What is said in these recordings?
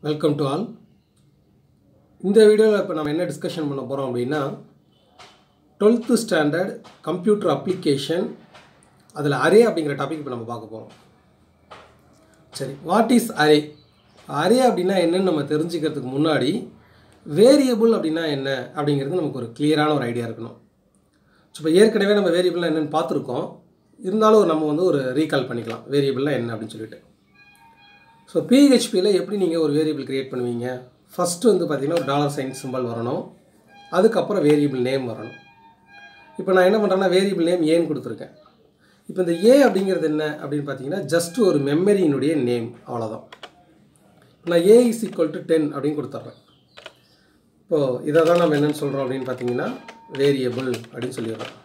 Welcome to all. இந்த வீடியோவில் இப்போ நம்ம என்ன டிஸ்கஷன் பண்ண போகிறோம் அப்படின்னா 12th ஸ்டாண்டர்ட் கம்ப்யூட்டர் அப்ளிகேஷன் அதில் அரே அப்படிங்கிற டாபிக் இப்போ நம்ம பார்க்க போகிறோம். சரி, வாட் இஸ் அரே? அரே அப்படின்னா என்னன்னு நம்ம தெரிஞ்சுக்கிறதுக்கு முன்னாடி வேரியபிள் அப்படின்னா என்ன அப்படிங்கிறது நமக்கு ஒரு கிளியரான ஒரு ஐடியா இருக்கணும். ஸோ இப்போ ஏற்கனவே நம்ம வேரியபிள்னால் என்னென்னு பார்த்துருக்கோம், இருந்தாலும் நம்ம ஒரு ரீகால் பண்ணிக்கலாம் வேரியபிள்னால் என்ன அப்படின்னு சொல்லிட்டு. ஸோ பிஹெச்பியில் எப்படி நீங்கள் ஒரு வேரியபிள் க்ரியேட் பண்ணுவீங்க? ஃபஸ்ட்டு பார்த்திங்கன்னா ஒரு $sign சிம்பிள் வரணும், அதுக்கப்புறம் வேரியபிள் நேம் வரணும். இப்போ நான் என்ன பண்ணுறேன்னா வேரியபிள் நேம் ஏன்னு கொடுத்துருக்கேன். இப்போ இந்த ஏ அப்படிங்கிறது என்ன அப்படின்னு பார்த்தீங்கன்னா ஜஸ்ட் ஒரு மெமரியினுடைய நேம், அவ்வளோதான். நான் ஏ இஸ் ஈக்குவல் டு 10 அப்படின்னு கொடுத்துட்றேன். இப்போது இதை தான் நம்ம என்னென்னு சொல்கிறோம் அப்படின்னு பார்த்தீங்கன்னா வேரியபிள் அப்படின்னு சொல்லிடுறோம்.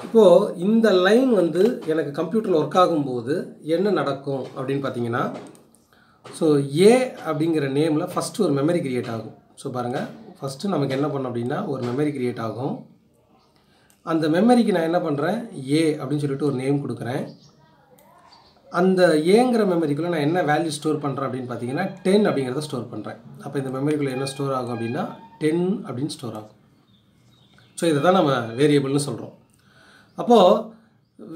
இப்போது இந்த லைன் எனக்கு கம்ப்யூட்டரில் ஒர்க் ஆகும்போது என்ன நடக்கும் அப்படின்னு பார்த்தீங்கன்னா, ஸோ ஏ அப்படிங்கிற நேமில் ஃபஸ்ட்டு ஒரு மெமரி க்ரியேட் ஆகும். ஸோ பாருங்கள், ஃபஸ்ட்டு நமக்கு என்ன பண்ணோம் அப்படின்னா ஒரு மெமரி க்ரியேட் ஆகும். அந்த மெமரிக்கு நான் என்ன பண்ணுறேன், ஏ அப்படின்னு சொல்லிட்டு ஒரு நேம் கொடுக்குறேன். அந்த ஏங்கிற மெமரிக்குள்ளே நான் என்ன வேல்யூ ஸ்டோர் பண்ணுறேன் அப்படின்னு பார்த்தீங்கன்னா 10 அப்படிங்கிறத ஸ்டோர் பண்ணுறேன். அப்போ இந்த மெமரிக்குள்ளே என்ன ஸ்டோர் ஆகும் அப்படின்னா 10 அப்படின்னு ஸ்டோர் ஆகும். ஸோ இதை தான் நம்ம வேரியபிள்னு சொல்கிறோம். அப்போது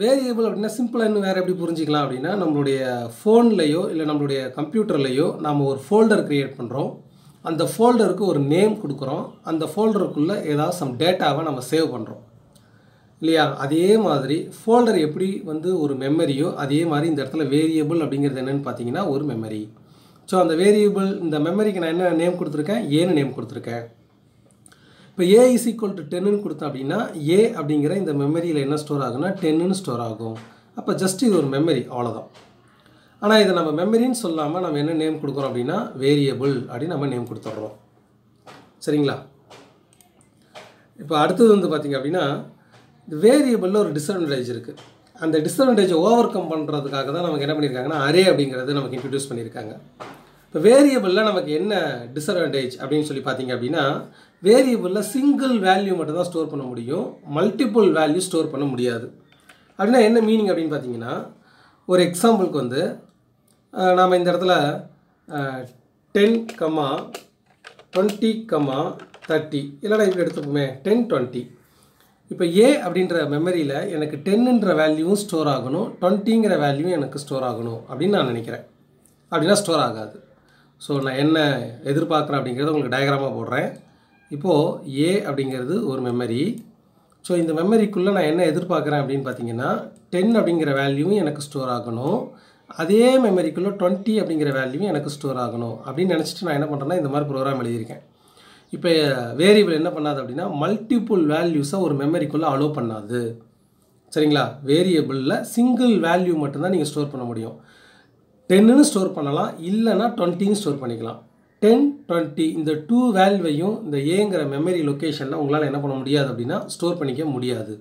வேரியபிள் அப்படின்னா சிம்பிளாக இன்னும் வேறு எப்படி புரிஞ்சிக்கலாம் அப்படின்னா, நம்மளுடைய ஃபோன்லேயோ இல்லை நம்மளுடைய கம்ப்யூட்டர்லேயோ நாம் ஒரு ஃபோல்டர் க்ரியேட் பண்ணுறோம். அந்த ஃபோல்டருக்கு ஒரு நேம் கொடுக்குறோம். அந்த ஃபோல்டருக்குள்ளே ஏதாவது சம் டேட்டாவை நம்ம சேவ் பண்ணுறோம் இல்லையா? அதே மாதிரி ஃபோல்டர் எப்படி ஒரு மெமரியோ அதே மாதிரி இந்த இடத்துல வேரியபிள் அப்படிங்கிறது என்னென்னு பார்த்தீங்கன்னா ஒரு மெமரி. ஸோ அந்த வேரியபிள் இந்த மெமரிக்கு நான் என்ன நேம் கொடுத்துருக்கேன், ஏன்னு நேம் கொடுத்துருக்கேன். இப்போ ஏ இஸ் ஈக்குவல் டு 10ன்னு கொடுத்தோம் அப்படின்னா ஏ அப்படிங்கிற இந்த மெமரியில் என்ன ஸ்டோர் ஆகுன்னா 10ன்னு ஸ்டோர் ஆகும். அப்போ ஜஸ்ட் இது ஒரு மெமரி, அவ்வளோதான். ஆனால் இதை நம்ம மெமரின்னு சொல்லாமல் நம்ம என்ன நேம் கொடுக்குறோம் அப்படின்னா வேரியபிள் அப்படின்னு நம்ம நேம் கொடுத்துட்றோம். சரிங்களா? இப்போ அடுத்தது பார்த்திங்க அப்படின்னா வேரியபிளில் ஒரு டிஸ்அட்வான்டேஜ் இருக்குது. அந்த டிஸ்அட்வான்டேஜை ஓவர் கம் பண்ணுறதுக்காக தான் நமக்கு என்ன பண்ணியிருக்காங்கன்னா அரே அப்படிங்கிறது நமக்கு இன்ட்ரடியூஸ் பண்ணியிருக்காங்க. இப்போ வேரியபிளில் நமக்கு என்ன டிஸ்அட்வான்டேஜ் அப்படின்னு சொல்லி பார்த்தீங்க அப்படின்னா, வேரியபிளில் சிங்கிள் வேல்யூ மட்டும் தான் ஸ்டோர் பண்ண முடியும், மல்டிபிள் வேல்யூ ஸ்டோர் பண்ண முடியாது. அப்படின்னா என்ன மீனிங் அப்படின்னு பார்த்தீங்கன்னா, ஒரு எக்ஸாம்பிளுக்கு நாம் இந்த இடத்துல 10, 20, 30 இல்லைனா இப்படி எடுத்துப்போமே 10, 20. இப்போ ஏ அப்படின்ற மெமரியில் எனக்கு 10ன்ற வேல்யூவும் ஸ்டோர் ஆகணும், 20ங்கிற வேல்யூவும் எனக்கு ஸ்டோர் ஆகணும் அப்படின்னு நான் நினைக்கிறேன். அப்படின்னா ஸ்டோர் ஆகாது. ஸோ நான் என்ன எதிர்பார்க்குறேன் அப்படிங்கிறத உங்களுக்கு டயக்ராமாக போடுறேன். இப்போது ஏ அப்படிங்கிறது ஒரு மெமரி. ஸோ இந்த மெமரிக்குள்ளே நான் என்ன எதிர்பார்க்குறேன் அப்படின்னு பார்த்தீங்கன்னா 10 அப்படிங்கிற வேல்யூவும் எனக்கு ஸ்டோர் ஆகணும், அதே மெமரிக்குள்ளே 20 அப்படிங்கிற வேல்யூவும் எனக்கு ஸ்டோர் ஆகணும் அப்படின்னு நினச்சிட்டு நான் என்ன பண்ணுறேன்னா இந்த மாதிரி ப்ரோக்ராம் எழுதியிருக்கேன். இப்போ வேரியபிள் என்ன பண்ணாது அப்படின்னா மல்டிபிள் வேல்யூஸை ஒரு மெமரிக்குள்ளே அலோவ் பண்ணாது. சரிங்களா? வேரியபிளில் சிங்கிள் வேல்யூ மட்டும்தான் நீங்கள் ஸ்டோர் பண்ண முடியும். 10ன்னு ஸ்டோர் பண்ணலாம், இல்லைனா 20ன்னு ஸ்டோர் பண்ணிக்கலாம். 10, 20 இந்த 2 வேல்யூவையும் இந்த ஏங்கிற மெமரி லொக்கேஷனில் உங்களால் என்ன பண்ண முடியாது அப்படின்னா ஸ்டோர் பண்ணிக்க முடியாது.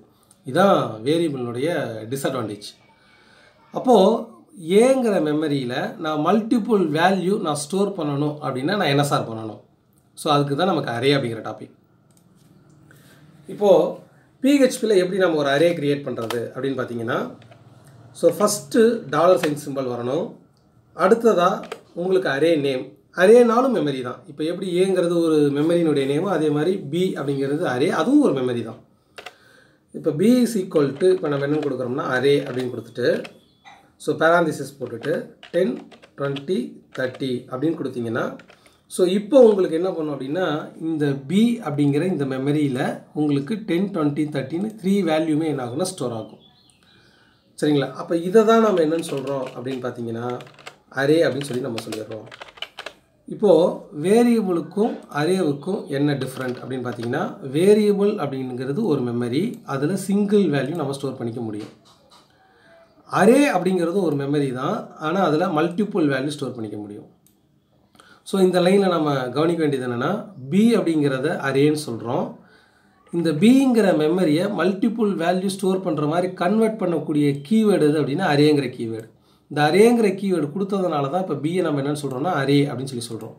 இதுதான் வேரியபிளினுடைய டிஸ்அட்வான்டேஜ். அப்போது ஏங்கிற மெமரியில் நான் மல்டிபிள் வேல்யூ நான் ஸ்டோர் பண்ணணும் அப்படின்னா நான் என்ன சார் பண்ணணும்? ஸோ அதுக்கு தான் நமக்கு அரே அப்படிங்கிற டாபிக். இப்போது பிஹெச்பியில் எப்படி நம்ம ஒரு அரே க்ரியேட் பண்ணுறது அப்படின்னு பார்த்தீங்கன்னா, ஸோ ஃபஸ்ட்டு $sign சிம்பிள் வரணும். அடுத்ததாக உங்களுக்கு அரே நேம். அரேனாலும் மெமரி தான். இப்போ எப்படி ஏங்கிறது ஒரு மெமரியினுடைய நேமோ அதே மாதிரி பி அப்படிங்கிறது அரே, அதுவும் ஒரு மெமரி தான். இப்போ பி இஸ் ஈக்குவல் டு இப்போ நம்ம என்ன கொடுக்குறோம்னா அரே அப்படின்னு கொடுத்துட்டு ஸோ பேராந்திசிஸ் போட்டுட்டு 10, 20, 30 அப்படின்னு கொடுத்தீங்கன்னா ஸோ இப்போ உங்களுக்கு என்ன பண்ணும் அப்படின்னா இந்த பி அப்படிங்கிற இந்த மெமரியில் உங்களுக்கு 10, 20, 30ன்னு 3 வேல்யூமே என்ன ஆகும்னா ஸ்டோர் ஆகும். சரிங்களா? அப்போ இதை தான் நம்ம என்னென்னு சொல்கிறோம் அப்படின்னு பார்த்தீங்கன்னா அரே அப்படின்னு சொல்லி நம்ம சொல்லிடுறோம். இப்போது வேரியபிளுக்கும் அரேவுக்கும் என்ன டிஃப்ரெண்ட் அப்படின்னு பார்த்தீங்கன்னா, வேரியபிள் அப்படிங்கிறது ஒரு மெமரி, அதில் சிங்கிள் வேல்யூ நம்ம ஸ்டோர் பண்ணிக்க முடியும். அரே அப்படிங்கிறது ஒரு மெமரி தான், ஆனால் அதில் மல்டிபிள் வேல்யூ ஸ்டோர் பண்ணிக்க முடியும். ஸோ இந்த லைனில் நம்ம கவனிக்க வேண்டியது என்னென்னா பி அப்படிங்கிறத அரேன்னு சொல்கிறோம். இந்த பிங்கிற மெமரியை மல்டிபிள் வேல்யூ ஸ்டோர் பண்ணுற மாதிரி கன்வெர்ட் பண்ணக்கூடிய கீவேர்டு எது அப்படின்னா அரேங்கிற கீவேர்டு. இந்த அரேங்கிற கீவேர்டு கொடுத்ததுனால தான் இப்போ பியை நம்ம என்னென்னு சொல்கிறோம்னா அரே அப்படின்னு சொல்லி சொல்கிறோம்.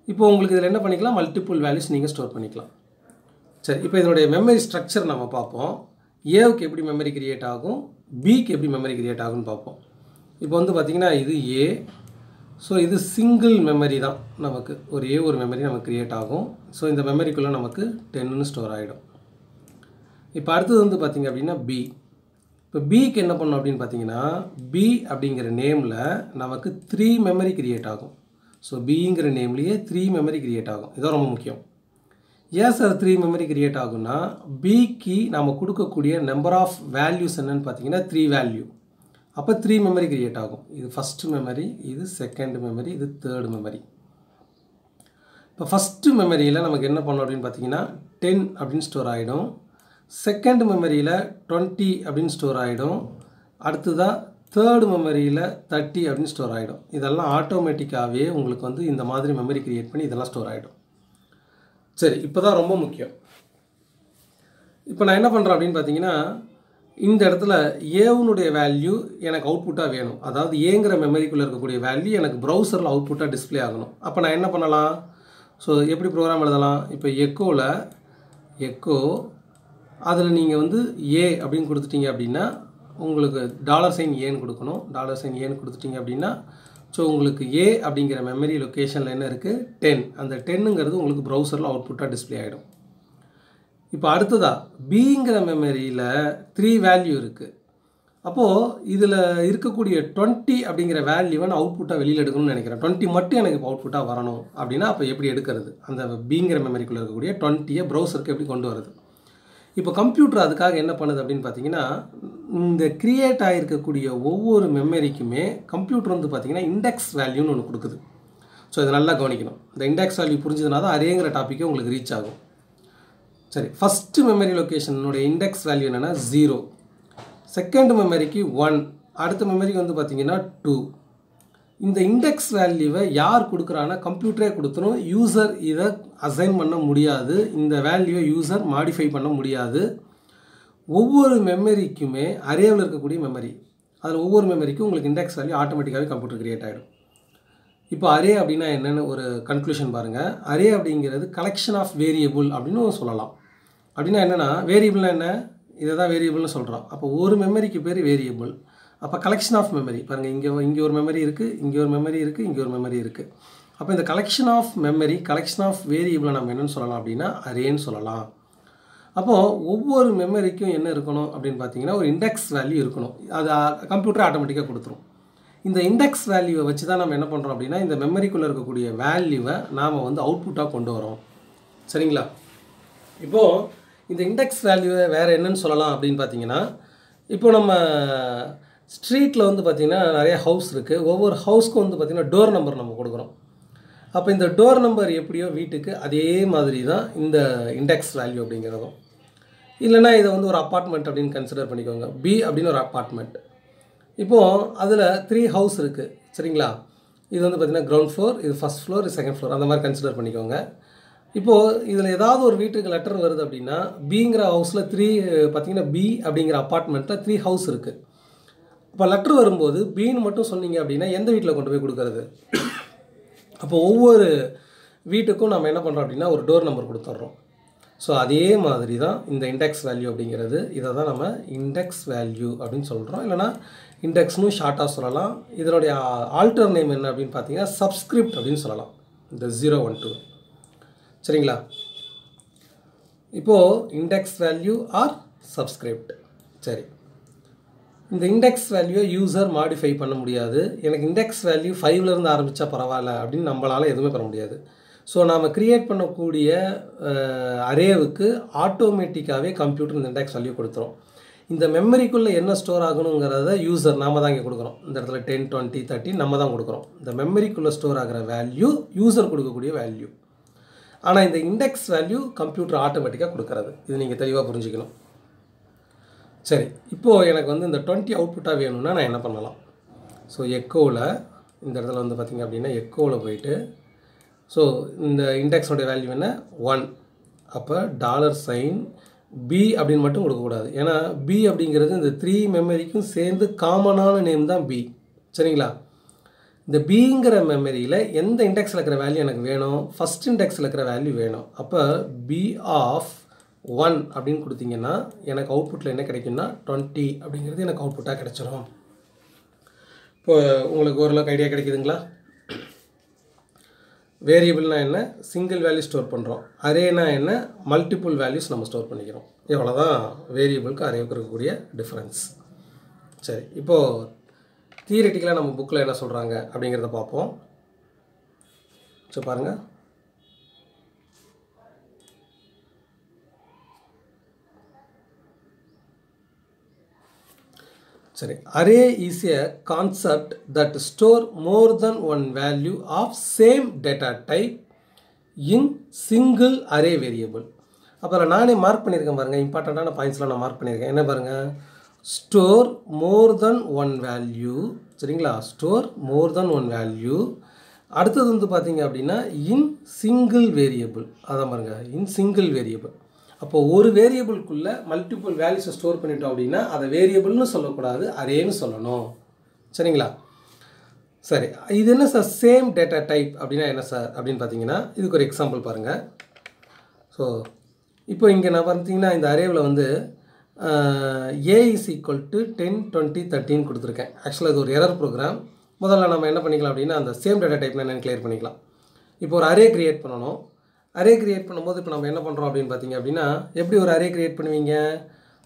இப்போ உங்களுக்கு இதில் என்ன பண்ணிக்கலாம், மல்டிபிள் வேல்யூஸ் நீங்கள் ஸ்டோர் பண்ணிக்கலாம். சரி, இப்போ இதனுடைய மெமரி ஸ்ட்ரக்சர் நம்ம பார்ப்போம். ஏவுக்கு எப்படி மெமரி கிரியேட் ஆகும், பிக்கு எப்படி மெமரி கிரியேட் ஆகும்னு பார்ப்போம். இப்போ பார்த்திங்கன்னா இது ஏ, ஸோ இது சிங்கிள் மெமரி தான், நமக்கு ஒரே ஒரு மெமரி நமக்கு க்ரியேட் ஆகும். ஸோ இந்த மெமரிக்குள்ளே நமக்கு 10ன்னு ஸ்டோர் ஆகிடும். இப்போ அடுத்தது வந்து பார்த்திங்க அப்படின்னா பி. இப்போ பிக்கு என்ன பண்ணணும் அப்படின்னு பார்த்தீங்கன்னா, பி அப்படிங்கிற நேமில் நமக்கு 3 மெமரி க்ரியேட் ஆகும். ஸோ பிங்கிற நேம்லேயே 3 மெமரி க்ரியேட் ஆகும். இதுதான் ரொம்ப முக்கியம். ஏன் சார் 3 மெமரி க்ரியேட் ஆகும்னா, பிக்கு நம்ம கொடுக்கக்கூடிய நம்பர் ஆஃப் வேல்யூஸ் என்னன்னு பார்த்தீங்கன்னா 3 வேல்யூ. அப்போ 3 மெமரி க்ரியேட் ஆகும். இது ஃபஸ்ட்டு மெமரி, இது செகண்ட் மெமரி, இது தேர்ட் மெமரி. இப்போ ஃபஸ்ட்டு மெமரியில் நமக்கு என்ன பண்ணணும் அப்படின்னு பார்த்தீங்கன்னா 10 அப்படின்னு ஸ்டோர் ஆகிடும். செகண்ட் மெமரியில் 20 அப்படின்னு ஸ்டோர் ஆகிடும். அடுத்ததாக தேர்டு மெமரியில் 30 அப்படின்னு ஸ்டோர் ஆகிடும். இதெல்லாம் ஆட்டோமேட்டிக்காகவே உங்களுக்கு வந்து இந்த மாதிரி மெமரி க்ரியேட் பண்ணி இதெல்லாம் ஸ்டோர் ஆகிடும். சரி, இப்போ தான் ரொம்ப முக்கியம். இப்போ நான் என்ன பண்ணுறேன் அப்படின்னு பார்த்தீங்கன்னா, இந்த இடத்துல ஏவுனுடைய வேல்யூ எனக்கு அவுட்புட்டாக வேணும். அதாவது ஏங்கிற மெமரிக்குள்ளே இருக்கக்கூடிய வேல்யூ எனக்கு ப்ரௌசரில் அவுட்புட்டாக டிஸ்பிளே ஆகணும். அப்போ நான் என்ன பண்ணலாம்? ஸோ எப்படி ப்ரோக்ராம் எழுதலாம்? இப்போ எக்கோ அதில் நீங்கள் வந்து ஏ அப்படின்னு கொடுத்துட்டீங்க அப்படின்னா உங்களுக்கு $sign ஏன்னு கொடுக்கணும். $sign ஏன்னு கொடுத்துட்டீங்க அப்படின்னா ஸோ உங்களுக்கு ஏ அப்படிங்கிற மெமரி லொக்கேஷனில் என்ன இருக்குது? 10. அந்த 10ங்கிறது உங்களுக்கு ப்ரௌசரில் அவுட்புட்டாக டிஸ்பிளே ஆகிடும். இப்போ அடுத்ததாக பிங்கிற மெமரியில் 3 வேல்யூ இருக்குது. அப்போது இதில் இருக்கக்கூடிய 20 அப்படிங்கிற வேல்யூவை நான் அவுட்புட்டாக வெளியில் எடுக்கணும்னு நினைக்கிறேன். 20 மட்டும் எனக்கு இப்போ அவுட்புட்டாக வரணும் அப்படின்னா அப்போ எப்படி எடுக்கிறது? அந்த பிங்கிற மெமரிக்குள்ளே இருக்கக்கூடிய 20யை ப்ரௌசருக்கு எப்படி கொண்டு வருது? இப்போ கம்ப்யூட்டர் அதுக்காக என்ன பண்ணுது அப்படின்னு பார்த்தீங்கன்னா, இந்த க்ரியேட் ஆகிருக்கக்கூடிய ஒவ்வொரு மெமரிக்குமே கம்ப்யூட்டர் வந்து பார்த்திங்கன்னா இண்டெக்ஸ் வேல்யூன்னு ஒன்று கொடுக்குது. ஸோ இதை நல்லா கவனிக்கணும். இந்த இண்டெக்ஸ் வேல்யூ புரிஞ்சதுனா தான் அரேங்கிற டாப்பிக்கே உங்களுக்கு ரீச் ஆகும். சரி, ஃபஸ்ட்டு மெமரி லொக்கேஷனுடைய இண்டெக்ஸ் வேல்யூ என்னென்னா 0, செகண்ட் மெமரிக்கு 1, அடுத்த மெமரிக்கு வந்து பார்த்திங்கன்னா 2. இந்த இண்டெக்ஸ் வேல்யூவை யார் கொடுக்குறான்னா கம்ப்யூட்டரே கொடுத்துரும். யூசர் இதை அசைன் பண்ண முடியாது. இந்த வேல்யூவை யூசர் மாடிஃபை பண்ண முடியாது. ஒவ்வொரு மெமரிக்குமே அரேவில் இருக்கக்கூடிய மெமரி, அதில் ஒவ்வொரு மெமரிக்கும் உங்களுக்கு இண்டெக்ஸ் வேல்யூ ஆட்டோமேட்டிக்காகவே கம்ப்யூட்டர் க்ரியேட் ஆகிடும். இப்போ அரே அப்படின்னா என்னென்னு ஒரு கன்க்ளூஷன் பாருங்கள். அரே அப்படிங்கிறது கலெக்ஷன் ஆஃப் வேரியபிள் அப்படின்னு சொல்லலாம். அப்படின்னா என்னென்னா, வேரியபிள்னால் என்ன? இதை தான் வேரியபிள்னு சொல்கிறோம். அப்போ ஒரு மெமரிக்கு பேர் வேரியபிள். அப்போ கலெக்ஷன் ஆஃப் மெமரி பாருங்கள், இங்கே ஒரு மெமரி இருக்குது, இங்கே ஒரு மெமரி இருக்குது, இங்கே ஒரு மெமரி இருக்குது. அப்போ இந்த collection of memory, collection of வேரியபிளை நம்ம என்னென்னு சொல்லலாம் அப்படின்னா அரேன்னு சொல்லலாம். அப்போது ஒவ்வொரு மெமரிக்கும் என்ன இருக்கணும் அப்படின்னு பார்த்தீங்கன்னா ஒரு இண்டெக்ஸ் வேல்யூ இருக்கணும். அது கம்ப்யூட்டர் ஆட்டோமேட்டிக்காக கொடுத்துரும். இந்த இண்டெக்ஸ் வேல்யூவை வச்சு தான் நம்ம என்ன பண்ணுறோம் அப்படின்னா இந்த மெமரிக்குள்ளே இருக்கக்கூடிய வேல்யூவை நாம் வந்து அவுட்புட்டாக கொண்டு வரோம். சரிங்களா? இப்போது இந்த இண்டெக்ஸ் வேல்யூவை வேறு என்னன்னு சொல்லலாம் அப்படின்னு பார்த்தீங்கன்னா, இப்போ நம்ம ஸ்ட்ரீட்டில் வந்து பார்த்திங்கன்னா நிறைய ஹவுஸ் இருக்குது. ஒவ்வொரு ஹவுஸ்க்கும் வந்து பார்த்திங்கன்னா டோர் நம்பர் நம்ம கொடுக்குறோம். அப்போ இந்த டோர் நம்பர் எப்படியோ வீட்டுக்கு அதே மாதிரி தான் இந்த இண்டெக்ஸ் வேல்யூ அப்படிங்கிறதும். இல்லைனா இதை வந்து ஒரு அப்பார்ட்மெண்ட் அப்படின்னு கன்சிடர் பண்ணிக்கோங்க. பி அப்படின்னு ஒரு அப்பார்ட்மெண்ட். இப்போது அதில் 3 ஹவுஸ் இருக்குது. சரிங்களா? இது வந்து பார்த்திங்கன்னா கிரவுண்ட் ஃப்ளோர், இது ஃபஸ்ட் ஃப்ளோர், இது செகண்ட் ஃப்ளோர், அந்த மாதிரி கன்சிடர் பண்ணிக்கோங்க. இப்போது இதில் ஏதாவது ஒரு வீட்டுக்கு லெட்டர் வருது அப்படின்னா பிங்கிற ஹவுஸில் 3 பார்த்திங்கன்னா பி அப்படிங்கிற அப்பார்ட்மெண்ட்டில் 3 ஹவுஸ் இருக்குது. இப்போ லெட்டர் வரும்போது பின்னு மட்டும் சொன்னீங்க அப்படின்னா எந்த வீட்டில் கொண்டு போய் கொடுக்கறது? அப்போ ஒவ்வொரு வீட்டுக்கும் நம்ம என்ன பண்ணுறோம் அப்படின்னா ஒரு டோர் நம்பர் கொடுத்துட்றோம். ஸோ அதே மாதிரி தான் இந்த இண்டெக்ஸ் வேல்யூ அப்படிங்கிறது. இதை தான் நம்ம இண்டெக்ஸ் வேல்யூ அப்படின்னு சொல்கிறோம். இல்லைனா இண்டெக்ஸ்னு ஷார்ட்டாக சொல்லலாம். இதனுடைய ஆல்டர் நேம் என்ன அப்படின்னு பார்த்தீங்கன்னா சப்ஸ்கிரிப்ட் அப்படின்னு சொல்லலாம். இந்த 0, 1, 2. சரிங்களா? இப்போது இண்டெக்ஸ் வேல்யூ ஆர் சப்ஸ்கிரிப்ட். சரி, இந்த இண்டெக்ஸ் வேல்யூவை யூசர் மாடிஃபை பண்ண முடியாது. எனக்கு இண்டெக்ஸ் வேல்யூ 5லேருந்து ஆரம்பித்தா பரவாயில்ல அப்படின்னு நம்மளால் எதுவுமே பண்ண முடியாது. ஸோ நாம் க்ரியேட் பண்ணக்கூடிய அரேவுக்கு ஆட்டோமேட்டிக்காகவே கம்ப்யூட்டர் இந்த இண்டெக்ஸ் வேல்யூ கொடுத்துரும். இந்த மெமரிக்குள்ளே என்ன ஸ்டோர் ஆகணுங்கிறத யூசர் நாம் தான் இங்கே கொடுக்குறோம். இந்த இடத்துல 10, 20, 30 நம்ம தான் கொடுக்குறோம். இந்த மெமரிக்குள்ளே ஸ்டோர் ஆகிற வேல்யூ யூசர் கொடுக்கக்கூடிய வேல்யூ. ஆனால் இந்த இண்டெக்ஸ் வேல்யூ கம்ப்யூட்டர் ஆட்டோமேட்டிக்காக கொடுக்குறது. இது நீங்கள் தெளிவாக புரிஞ்சுக்கணும். சரி, இப்போது எனக்கு வந்து இந்த 20 அவுட்புட்டாக வேணும்னா நான் என்ன பண்ணலாம்? ஸோ எக்கோவில் இந்த இடத்துல வந்து பார்த்திங்க அப்படின்னா எக்கோவில் போயிட்டு ஸோ இந்த இண்டெக்ஸோடைய வேல்யூ என்ன? 1. அப்போ $sign பி அப்படின்னு மட்டும் கொடுக்கக்கூடாது. ஏன்னா பி அப்படிங்கிறது இந்த 3 மெமரிக்கும் சேர்ந்து காமனான நேம் தான் பி. சரிங்களா? இந்த பிங்கிற மெமரியில் எந்த இண்டெக்ஸில் இருக்கிற வேல்யூ எனக்கு வேணும்? ஃபஸ்ட் இண்டெக்ஸில் இருக்கிற வேல்யூ வேணும். அப்போ பி ஆஃப் 1 அப்படின்னு கொடுத்தீங்கன்னா எனக்கு அவுட்புட்டில் என்ன கிடைக்கும்னா 20 அப்படிங்கிறது எனக்கு அவுட்புட்டாக கிடைச்சிடும். இப்போ உங்களுக்கு ஓரளவுக்கு ஐடியா கிடைக்குதுங்களா? வேரியபிள்னா என்ன, சிங்கிள் வேல்யூ ஸ்டோர் பண்ணுறோம். அரேனா என்ன, மல்டிபிள் வேல்யூஸ் நம்ம ஸ்டோர் பண்ணிக்கிறோம். இவ்வளோ தான் வேரியபிளுக்கு அரேவுக்கு இருக்கக்கூடிய டிஃப்ரென்ஸ். சரி, இப்போது தியரிட்டிக்கலாக நம்ம புக்கில் என்ன சொல்கிறாங்க அப்படிங்கிறத பார்ப்போம். ஸோ பாருங்கள், சரி, array is a concept that store more than one value of same data type in single array variable. அப்புறம் நானே மார்க் பண்ணியிருக்கேன் பாருங்கள், இம்பார்ட்டண்ட்டான பாயிண்ட்ஸ்லாம் நான் மார்க் பண்ணியிருக்கேன். என்ன பாருங்கள், ஸ்டோர் மோர் தென் ஒன் வேல்யூ. சரிங்களா, ஸ்டோர் மோர் தென் ஒன் வேல்யூ. அடுத்தது வந்து பார்த்தீங்க அப்படின்னா இன் சிங்கிள் வேரியபிள். அதான் பாருங்கள், இன் சிங்கிள் வேரியபிள். அப்போது ஒரு வேரியபிள்குள்ளே மல்டிபிள் வேல்யூஸை ஸ்டோர் பண்ணிட்டோம் அப்படின்னா அதை வேரியபிள்னு சொல்லக்கூடாது, அரேன்னு சொல்லணும். சரிங்களா, சரி, இது என்ன சார் சேம் டேட்டா டைப் அப்படின்னா என்ன சார் அப்படின்னு பார்த்தீங்கன்னா இதுக்கு ஒரு எக்ஸாம்பிள் பாருங்கள். ஸோ இப்போ இங்கே நான் பார்த்தீங்கன்னா இந்த அரேவில் வந்து A is equal to 10, 20, 13 கொடுத்துருக்கேன். ஆக்சுவலாக இது ஒரு எரர் ப்ரோக்ராம். முதல்ல நம்ம என்ன பண்ணிக்கலாம் அப்படின்னா அந்த சேம் டேட்டா டைப்னா என்னென்னு கிளியர் பண்ணிக்கலாம். இப்போ ஒரு அரே க்ரியேட் பண்ணணும். அரே க்ரியேட் பண்ணும்போது இப்போ நம்ம என்ன பண்ணுறோம் அப்படின்னு பார்த்தீங்க அப்படின்னா எப்படி ஒரு அரே க்ரியேட் பண்ணுவீங்க?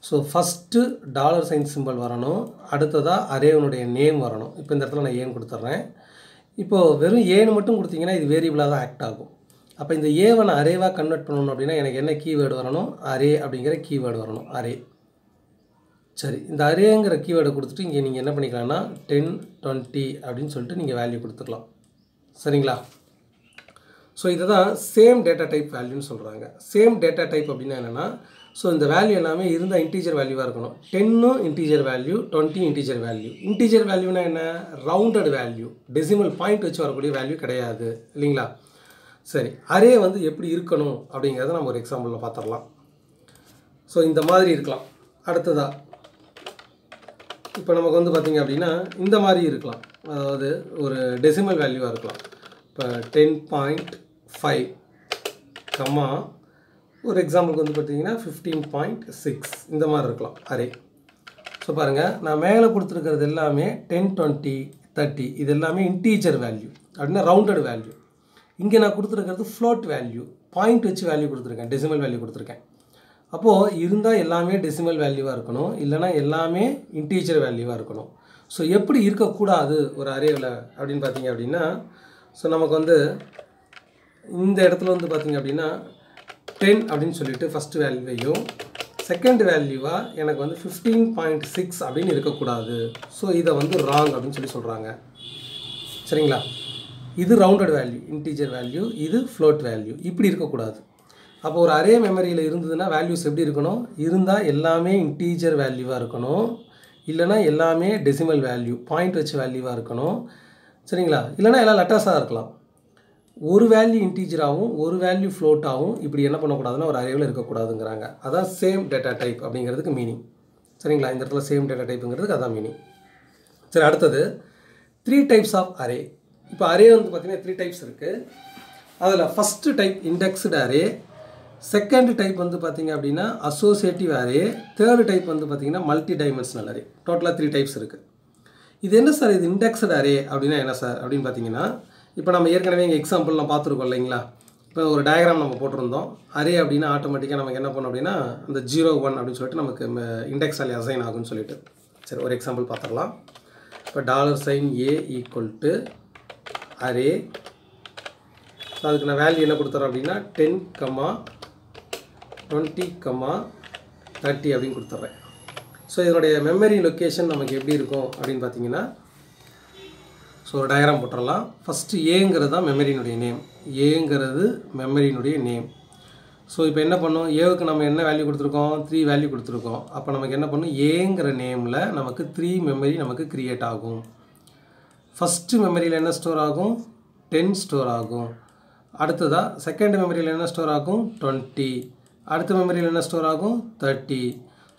ஸோ ஃபஸ்ட்டு $sign சிம்பிள் வரணும், அடுத்ததாக அரேவனுடைய நேம் வரணும். இப்போ இந்த இடத்துல நான் ஏன்னு கொடுத்துட்றேன். இப்போது வெறும் ஏன்னு மட்டும் கொடுத்தீங்கன்னா இது வேரியபிளாக தான் ஆக்ட் ஆகும். அப்போ இந்த ஏவை நான் அரேவாக கன்வெர்ட் பண்ணணும் அப்படின்னா எனக்கு என்ன கீவேர்டு வரணும், அரே அப்படிங்கிற கீவேர்டு வரணும், அரே. சரி, இந்த அரேங்கிற கீவேர்டை கொடுத்துட்டு இங்கே நீங்கள் என்ன பண்ணிக்கலாம்னா 10, 20 அப்படின்னு சொல்லிட்டு நீங்கள் வேல்யூ கொடுத்துக்கலாம். சரிங்களா, ஸோ இதை தான் சேம் டேட்டா டைப் வேல்யூன்னு சொல்கிறாங்க. சேம் டேட்டா டைப் அப்படின்னா என்னென்னா, ஸோ இந்த வேல்யூ எல்லாமே இருந்தால் இன்டீஜர் வேல்யூவாக இருக்கணும். 10 integer value, 20 integer value. Integer வேல்யூனா என்ன, ரவுண்டட் வேல்யூ, டெசிமல் பாயிண்ட் வச்சு வரக்கூடிய வேல்யூ கிடையாது, இல்லைங்களா? சரி, அரே வந்து எப்படி இருக்கணும் அப்படிங்கிறத நம்ம ஒரு எக்ஸாம்பிளில் பார்த்துடலாம். ஸோ இந்த மாதிரி இருக்கலாம். அடுத்ததாக இப்போ நமக்கு வந்து பார்த்திங்க அப்படின்னா இந்த மாதிரி இருக்கலாம், அதாவது ஒரு டெசிமல் வேல்யூவாக இருக்கலாம். இப்போ 10.5 கம்மா ஒரு எக்ஸாம்பிளுக்கு வந்து பார்த்திங்கன்னா 15.6 இந்த மாதிரி இருக்கலாம் அரே. ஸோ பாருங்கள், நான் மேலே கொடுத்துருக்கிறது எல்லாமே 10, 20, 30 இது எல்லாமே இன்டீஜர் வேல்யூ அப்படின்னா ரவுண்டட் வேல்யூ. இங்கே நான் கொடுத்துருக்கிறது ஃப்ளோட் வேல்யூ, பாயிண்ட் வச்சு வேல்யூ கொடுத்துருக்கேன், டெசிமல் வேல்யூ கொடுத்துருக்கேன். அப்போது இருந்தால் எல்லாமே டெசிமல் வேல்யூவாக இருக்கணும், இல்லைனா எல்லாமே இன்டீஜர் வேல்யூவாக இருக்கணும். ஸோ எப்படி இருக்கக்கூடாது ஒரு அரேவில் அப்படின்னு பார்த்தீங்க அப்படின்னா, ஸோ நமக்கு வந்து இந்த இடத்துல வந்து பார்த்திங்க அப்படின்னா 10 அப்படின்னு சொல்லிட்டு ஃபஸ்ட்டு வேல்யூவையும் செகண்ட் வேல்யூவாக எனக்கு வந்து 15.6 அப்படின்னு இருக்கக்கூடாது. ஸோ இதை வந்து ராங் அப்படின்னு சொல்லி சொல்கிறாங்க. சரிங்களா, இது ரவுண்டட் வேல்யூ இன்டீஜர் வேல்யூ, இது ஃப்ளோட் வேல்யூ, இப்படி இருக்கக்கூடாது. அப்போ ஒரு அரே மெமரியில் இருந்ததுன்னா வேல்யூஸ் எப்படி இருக்கணும், இருந்தால் எல்லாமே இன்டீஜர் வேல்யூவாக இருக்கணும், இல்லைனா எல்லாமே டெசிமல் வேல்யூ பாயிண்ட் வச்சு வேல்யூவாக இருக்கணும். சரிங்களா, இல்லைனா எல்லாம் லெட்டர்ஸாக இருக்கலாம். ஒரு வேல்யூ இன்டீஜராகவும் ஒரு வேல்யூ ஃப்ளோட்டாகவும் இப்படி என்ன பண்ணக்கூடாதுன்னா ஒரு அரேவில் இருக்கக்கூடாதுங்கிறாங்க. அதான் சேம் டேட்டா டைப் அப்படிங்கிறதுக்கு மீனிங். சரிங்களா, இந்த இடத்துல சேம் டேட்டா டைப்புங்கிறதுக்கு அதான் மீனிங். சரி, அடுத்தது 3 டைப்ஸ் ஆஃப் அரே. இப்போ அரே வந்து பார்த்திங்கன்னா 3 டைப்ஸ் இருக்குது. அதில் first type indexed array, second type வந்து பார்த்திங்க அப்படின்னா அசோசியேட்டிவ் அரே, தேர்டு டைப் வந்து பார்த்திங்கன்னா மல்டி டைமென்ஷனல் அரே. டோட்டலாக 3 டைப்ஸ் இருக்குது. இது என்ன சார், இது இண்டெக்ஸ்டு அரே அப்படின்னா என்ன சார் அப்படின்னு பார்த்தீங்கன்னா, இப்போ நம்ம ஏற்கனவே இங்கே எக்ஸாம்பிள் நான் பார்த்துருக்கோம் இல்லைங்களா. இப்போ ஒரு டயக்ராம் நம்ம போட்டிருந்தோம். அரே அப்படின்னா ஆட்டோமேட்டிக்காக நமக்கு என்ன பண்ணோம் அப்படின்னா அந்த 0, 1 அப்படின்னு சொல்லிட்டு நமக்கு இண்டெக்ஸ் வேல்யூ அசைன் ஆகும்னு சொல்லிட்டு. சரி, ஒரு எக்ஸாம்பிள் பார்த்துடலாம். இப்போ $A ஈக்குவல் டு அரே. அதுக்கு நான் வேல்யூ என்ன கொடுத்துறேன் அப்படின்னா 10, 20, 30 அப்படின்னு கொடுத்துட்றேன். ஸோ இதனுடைய மெமரி லொக்கேஷன் நமக்கு எப்படி இருக்கும் அப்படின்னு பார்த்தீங்கன்னா, ஸோ ஒரு டயக்ராம் போட்டுடலாம். ஃபஸ்ட்டு ஏங்கிறது தான் மெமரியினுடைய நேம், ஏங்கிறது மெமரியினுடைய நேம். ஸோ இப்போ என்ன பண்ணோம், ஏவுக்கு நம்ம என்ன வேல்யூ கொடுத்துருக்கோம், 3 வேல்யூ கொடுத்துருக்கோம். அப்போ நமக்கு என்ன பண்ணும், ஏங்கிற நேமில் நமக்கு 3 மெமரி நமக்கு க்ரியேட் ஆகும். ஃபஸ்ட்டு மெமரியில் என்ன ஸ்டோர் ஆகும், 10 ஸ்டோர் ஆகும். அடுத்ததாக செகண்ட் மெமரியில் என்ன ஸ்டோர் ஆகும், 20. அடுத்த மெமரியில் என்ன ஸ்டோர் ஆகும், 30.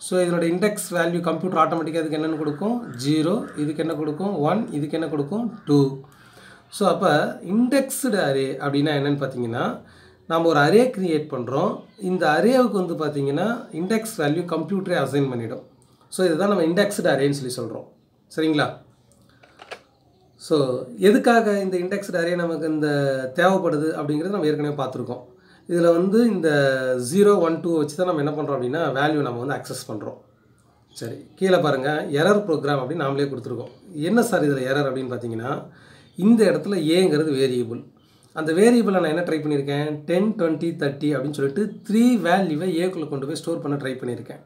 ஸோ இதனோட இண்டெக்ஸ் வேல்யூ கம்ப்யூட்டர் ஆட்டோமேட்டிக்காக இதுக்கு என்னென்னு கொடுக்கும், 0, இதுக்கு என்ன கொடுக்கும் 1, இதுக்கு என்ன கொடுக்கும் 2. ஸோ அப்போ இண்டெக்ஸ்டு அரே அப்படின்னா என்னென்னு பார்த்தீங்கன்னா, நம்ம ஒரு அரே க்ரியேட் பண்ணுறோம். இந்த அரேவுக்கு வந்து பார்த்திங்கன்னா இண்டெக்ஸ் வேல்யூ கம்ப்யூட்டரே அசைன் பண்ணிவிடும். ஸோ இதுதான் நம்ம இண்டெக்ஸ்டு அரேன்னு சொல்லி சொல்கிறோம். சரிங்களா, ஸோ எதுக்காக இந்த இண்டெக்ஸ்டு அரே நமக்கு இந்த தேவைப்படுது அப்படிங்கிறது நம்ம ஏற்கனவே பார்த்துருக்கோம். இதில் வந்து இந்த 0 1 2 வச்சு தான் நம்ம என்ன பண்ணுறோம் அப்படின்னா வேல்யூ நம்ம வந்து அக்சஸ் பண்ணுறோம். சரி, கீழே பாருங்கள் எரர் ப்ரோக்ராம் அப்படின்னு நாமளே கொடுத்துருக்கோம். என்ன சார் இதில் எரர் அப்படின்னு பார்த்தீங்கன்னா, இந்த இடத்துல ஏங்கிறது வேரியபிள். அந்த வேரியபிளை நான் என்ன ட்ரை பண்ணியிருக்கேன், 10 20 30 அப்படின்னு சொல்லிட்டு 3 வேல்யூவை ஏக்குள்ளே கொண்டு போய் ஸ்டோர் பண்ண ட்ரை பண்ணியிருக்கேன்.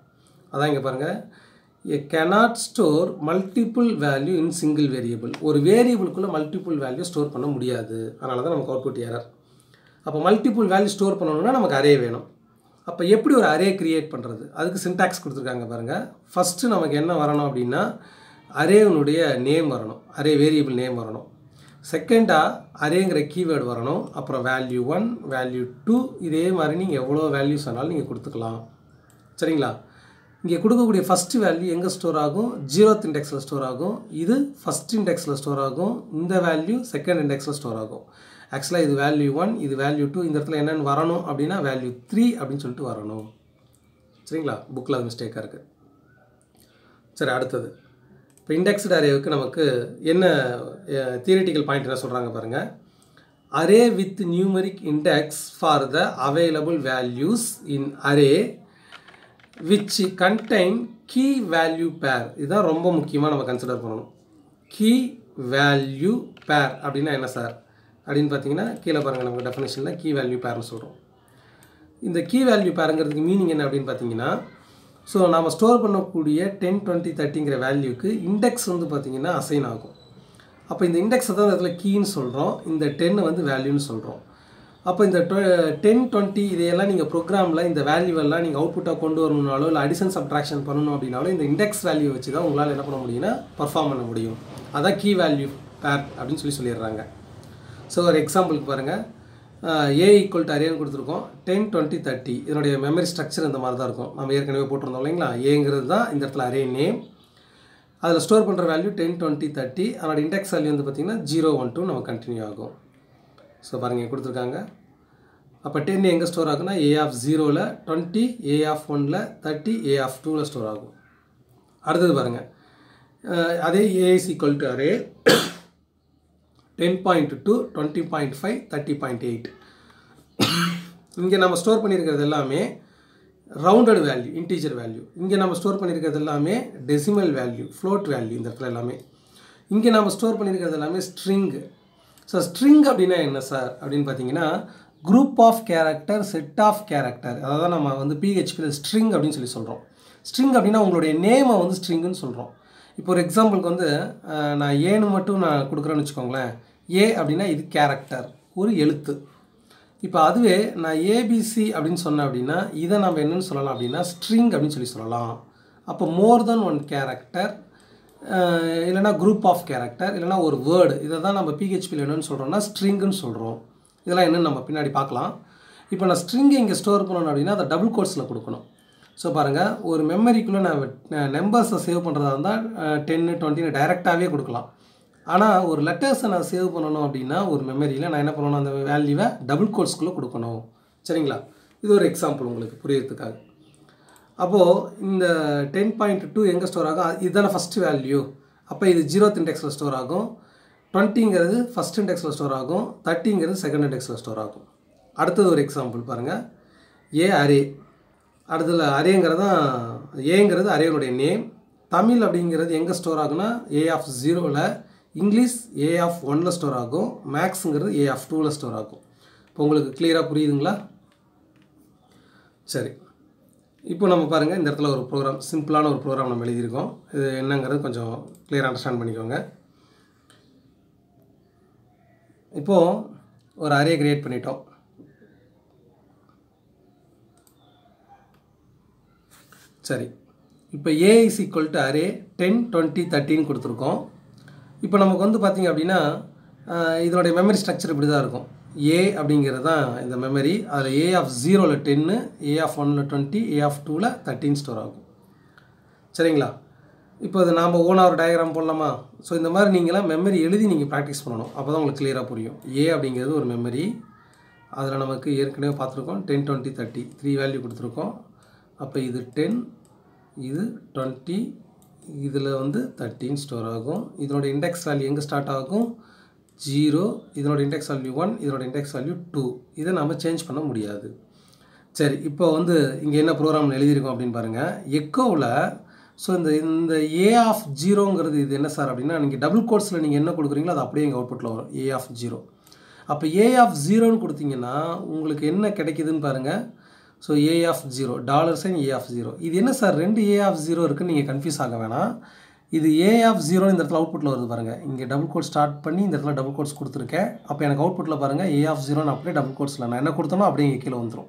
அதான் இங்கே பாருங்கள், a cannot store multiple value in single variable. ஒரு வேரியபிளுக்குள்ளே மல்டிபிள் வேல்யூ ஸ்டோர் பண்ண முடியாது. அதனால தான் நமக்கு அவுட்புட் எரர். அப்போ மல்டிபிள் வேல்யூ ஸ்டோர் பண்ணணும்னா நமக்கு அரே வேணும். அப்போ எப்படி ஒரு அரே கிரியேட் பண்ணுறது, அதுக்கு சின்டாக்ஸ் கொடுத்துருக்காங்க பாருங்கள். ஃபஸ்ட்டு நமக்கு என்ன வரணும் அப்படின்னா, அரேனுடைய நேம் வரணும், அரே வேரியபிள் நேம் வரணும். செகண்டாக அரேங்கிற கீவேர்டு வரணும். அப்புறம் வேல்யூ 1 வேல்யூ 2 இதே மாதிரி நீங்கள் எவ்வளோ வேல்யூஸ் வேணாலும் நீங்கள் கொடுத்துக்கலாம். சரிங்களா? இங்கே கொடுக்கக்கூடிய ஃபஸ்ட்டு வேல்யூ எங்கே ஸ்டோர் ஆகும், 0th இண்டெக்ஸில் ஸ்டோர் ஆகும். இது ஃபஸ்ட் இண்டெக்ஸில் ஸ்டோர் ஆகும். இந்த வேல்யூ செகண்ட் இண்டெக்ஸில் ஸ்டோர் ஆகும். ஆக்சுவலாக இது வேல்யூ 1 இது வேல்யூ 2. இந்த இடத்துல என்னென்னு வரணும் அப்படின்னா வேல்யூ 3 அப்படின்னு சொல்லிட்டு வரணும். சரிங்களா? புக்கில் அது மிஸ்டேக்காக இருக்குது. சரி, அடுத்தது இப்போ இண்டெக்ஸ்டு அரேவுக்கு நமக்கு என்ன தியரிட்டிக்கல் பாயிண்ட் என்ன சொல்கிறாங்க பாருங்கள். Array with numeric index for the available values in array which contain key value pair. இதுதான் ரொம்ப முக்கியமாக நம்ம கன்சிடர் பண்ணணும். key value pair அப்படின்னா என்ன சார் அப்படின்னு பார்த்தீங்கன்னா, கீழே பாருங்கள் நமக்கு டெஃபினேஷனில் key value pairனு சொல்கிறோம். இந்த key value pairங்கிறதுக்கு மீனிங் என்ன அப்படின்னு பார்த்தீங்கன்னா, ஸோ நாம் ஸ்டோர் பண்ணக்கூடிய 10 20 30ங்கிற வேல்யூக்கு இண்டெக்ஸ் வந்து பார்த்திங்கன்னா அசைன் ஆகும். அப்போ இந்த இண்டெக்ஸை தான் இந்த இடத்துல கீன்னு சொல்கிறோம், இந்த 10 வந்து வேல்யூன்னு சொல்கிறோம். அப்போ இந்த 10 20 இதையெல்லாம் நீங்கள் ப்ரோக்ராமில் இந்த வேல்யூவெல்லாம் நீங்கள் அவுட்புட்டாக கொண்டு வரணுனாலோ இல்லை அடிஷன் சப்ட்ராக்ஷன் பண்ணணும் அப்படின்னாலும் இந்த இண்டெக்ஸ் வேல்யூ வச்சு தான் உங்களால் என்ன பண்ண முடியும்னா பர்ஃபார்ம் பண்ண முடியும். அதான் கீ வேல்யூ பேர் அப்படின்னு சொல்லிடுறாங்க. ஸோ ஒரு எக்ஸாம்பிளுக்கு பாருங்கள், ஏ ஈக்குவல் டு அரேன்னு கொடுத்துருக்கோம், 10 20 30. இதனுடைய மெமரி ஸ்ட்ரக்சர் இந்த மாதிரி தான் இருக்கும். நம்ம ஏற்கனவே போட்டிருந்தோம் இல்லைங்களா. ஏங்கிறது தான் இந்த இடத்துல அரே நேம். அதில் ஸ்டோர் பண்ணுற வேல்யூ 10 20 30. அதோட இண்டெக்ஸ் வேல்யூ வந்து பார்த்திங்கன்னா 0 1 2 நம்ம கண்டினியூ ஆகும். ஸோ பாருங்கள் கொடுத்துருக்காங்க. அப்போ 10 எங்கே ஸ்டோர் ஆகுனா ஏ ஆஃப் 0ல், 20 ஏ ஆஃப் 1ல், 30 ஏ ஆஃப் 2ல் ஸ்டோர் ஆகும். அடுத்தது பாருங்கள், அதே ஏ இஸ் ஈக்குவல் டு அரே 10.2 20.5 30.8. இங்கே நம்ம ஸ்டோர் பண்ணியிருக்கிறது எல்லாமே ரவுண்டட் வேல்யூ, இன்டீஜர் வேல்யூ. இங்கே நம்ம ஸ்டோர் பண்ணியிருக்கிறது எல்லாமே டெசிமல் வேல்யூ, ஃப்ளோட் வேல்யூ. இந்த இடத்துல எல்லாமே இங்கே நம்ம ஸ்டோர் பண்ணியிருக்கிறது எல்லாமே ஸ்ட்ரிங்கு. ஸோ ஸ்ட்ரிங் அப்படின்னா என்ன சார் அப்படின்னு பார்த்தீங்கன்னா, group of character, set of character. அதாவது நம்ம வந்து பிஹெச்பியில் ஸ்ட்ரிங் அப்படின்னு சொல்லி சொல்கிறோம். ஸ்ட்ரிங் அப்படின்னா உங்களுடைய நேமை வந்து ஸ்ட்ரிங்குன்னு சொல்கிறோம். இப்போ ஒரு எக்ஸாம்பிளுக்கு வந்து நான் ஏன்னு மட்டும் நான் கொடுக்குறேன்னு வச்சுக்கோங்களேன். ஏ அப்படின்னா இது கேரக்டர், ஒரு எழுத்து. இப்போ அதுவே நான் ஏபிசி அப்படின்னு சொன்னேன் அப்படின்னா இதை நம்ம என்னென்னு சொல்லலாம் அப்படின்னா ஸ்ட்ரிங் அப்படின்னு சொல்லி சொல்லலாம். அப்போ மோர் தென் ஒன் கேரக்டர், இல்லைனா குரூப் ஆஃப் கேரக்டர், இல்லைனா ஒரு வேர்டு, இதை தான் நம்ம பிஹெச்பியில் என்னென்னு சொல்கிறோம்னா ஸ்ட்ரிங்குன்னு சொல்கிறோம். இதெல்லாம் என்னென்னு நம்ம பின்னாடி பார்க்கலாம். இப்போ நான் ஸ்ட்ரிங்கை இங்கே ஸ்டோர் பண்ணணும் அப்படின்னா அதை டபுள் கோட்ஸில் கொடுக்கணும். ஸோ பாருங்கள், ஒரு மெமரிக்குள்ளே நான் நம்பர்ஸை சேவ் பண்ணுறதா இருந்தால் 10 20 டைரெக்டாகவே கொடுக்கலாம். ஆனால் ஒரு லெட்டர்ஸை நான் சேவ் பண்ணணும் அப்படின்னா ஒரு மெமரியில் நான் என்ன பண்ணணும், அந்த வேல்யூவை டபுள் கோட்ஸ்குள்ளே கொடுக்கணும். சரிங்களா? இது ஒரு எக்ஸாம்பிள் உங்களுக்கு புரியறதுக்காக. அப்போது இந்த 10.2 எங்கே ஸ்டோர் ஆகும், இதுதானே ஃபஸ்ட்டு வேல்யூ. அப்போ இது 0th இண்டெக்ஸில் ஸ்டோர் ஆகும். 20ங்கிறது ஃபஸ்ட் இண்டெக்ஸில் ஸ்டோர் ஆகும். 30ங்கிறது செகண்ட் இண்டெக்ஸில் ஸ்டோர் ஆகும். அடுத்தது ஒரு எக்ஸாம்பிள் பாருங்கள், ஏ அரே. அடுத்தது அரேங்கிறது தான், ஏங்கிறது அரேனுடைய நேம். தமிழ் அப்படிங்கிறது எங்கே ஸ்டோர் ஆகுனா ஏ ஆஃப் 0ல், இங்கிலீஷ் ஏ ஆஃப் 1ல் ஸ்டோர் ஆகும், மேக்ஸுங்கிறது ஏ ஆஃப் 2ல் ஸ்டோர் ஆகும். இப்போ உங்களுக்கு கிளியராக புரியுதுங்களா? சரி, இப்போ நம்ம பாருங்கள், இந்த இடத்துல ஒரு ப்ரோக்ராம், சிம்பிளான ஒரு ப்ரோக்ராம் நம்ம எழுதியிருக்கோம். இது என்னங்கிறது கொஞ்சம் கிளியராக அண்டர்ஸ்டாண்ட் பண்ணிக்கோங்க. இப்போது ஒரு அரே கிரியேட் பண்ணிட்டோம். சரி, இப்போ ஏ இஸ் ஈக்குவல் டு அரே 10 20 30ன்னு கொடுத்துருக்கோம். இப்போ நமக்கு வந்து பார்த்திங்க அப்படின்னா இதனுடைய மெமரி ஸ்ட்ரக்சர் இப்படி தான் இருக்கும். ஏ அப்படிங்கிறது தான் இந்த மெமரி. அதில் ஏ ஆஃப் 0ல் 10, ஏ ஆஃப் 1ல் 20, ஏ ஆஃப் 2ல் 13 ஸ்டோர் ஆகும். சரிங்களா? இப்போ இது நாம் ஓனாக ஒரு டயக்ராம் போடலாமா? ஸோ இந்த மாதிரி நீங்களாம் மெமரி எழுதி நீங்கள் ப்ராக்டிஸ் பண்ணணும். அப்போ தான் உங்களுக்கு கிளியராக புரியும். ஏ அப்படிங்கிறது ஒரு மெமரி. அதில் நமக்கு ஏற்கனவே பார்த்துருக்கோம் 10 20 30 3 வேல்யூ கொடுத்துருக்கோம். அப்போ இது 10, இது 20, இதில் வந்து 13 ஸ்டோர் ஆகும். இதனோட இண்டெக்ஸ் வேல்யூ எங்கே ஸ்டார்ட் ஆகும்? 0. இதனோட இண்டெக்ஸ் வேல்யூ 1. இதனோட இண்டெக்ஸ் வேல்யூ 2. இதை நம்ம சேஞ்ச் பண்ண முடியாது. சரி, இப்போ வந்து இங்கே என்ன ப்ரோக்ராம் எழுதியிருக்கோம் அப்படின்னு பாருங்கள். எக்கோவில் ஸோ இந்த ஏ ஆஃப் ஜீரோங்கிறது இது என்ன சார் அப்படின்னா, நீங்கள் டபுள் கோட்ஸில் நீங்கள் என்ன கொடுக்குறீங்களோ அது அப்படியே எங்கள் அவுட்புட்டில் வரும், ஏ ஆஃப் ஜீரோ. அப்போ ஏ ஆஃப் ஜீரோன்னு கொடுத்தீங்கன்னா உங்களுக்கு என்ன கிடைக்குதுன்னு பாருங்கள். So A of zero $, A of zero. இது என்ன சார் 2 ஏ ஆஃப் ஜீரோ இருக்குன்னு நீங்கள் கன்ஃபியூஸ் ஆக வேணாம். இது ஏ ஆஃப் ஜீரோன்னு இந்த இடத்துல அவுட்புட்டில் வருது பாருங்கள். இங்கே டபுள் கோட் ஸ்டார்ட் பண்ணி இந்த இடத்துல டபுள் கோட்ஸ் கொடுத்துருக்கேன். அப்போ எனக்கு அவுட்புட்டில் பாருங்கள் ஏ ஆஃப் ஜீரோன்னு அப்படியே டபுள் கோட்ஸில் நான் என்ன கொடுத்தனோ அப்படியே இங்கே கீழே வந்துடும்.